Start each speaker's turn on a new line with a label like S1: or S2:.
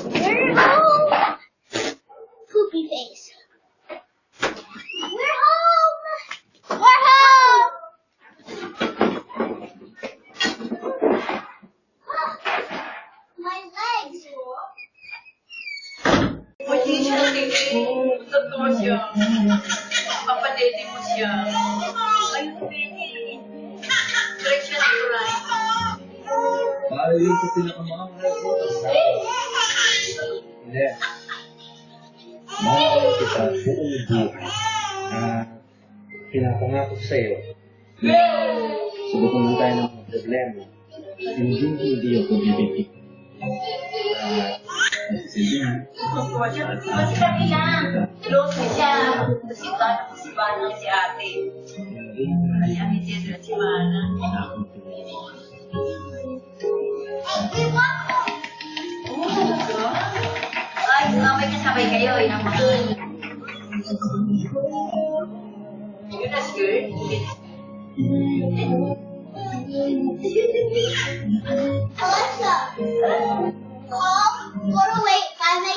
S1: We're home! Poopy face. We're home! We're home! My legs.
S2: Hindi siya natingin. Totoo siya. Papadede mo siya. Ayun, baby. Correct siya na right.
S3: Mahal yung pinakamahal ko. Hindi. Mahal kita buong buhay na pinapangako ko sa'yo. Subukan lang tayo ng mga problema. Hindi ako bibigay. Nasisilbihan.
S2: Totoo siya. Mas kami lang. Close na siya. Si Bana si ate. Ayan, si Jess at si Bana. Oh, talaga? Ay, sabay kayo. Yun ang mahal. Yun as girl.
S1: Alexa, call 408-592.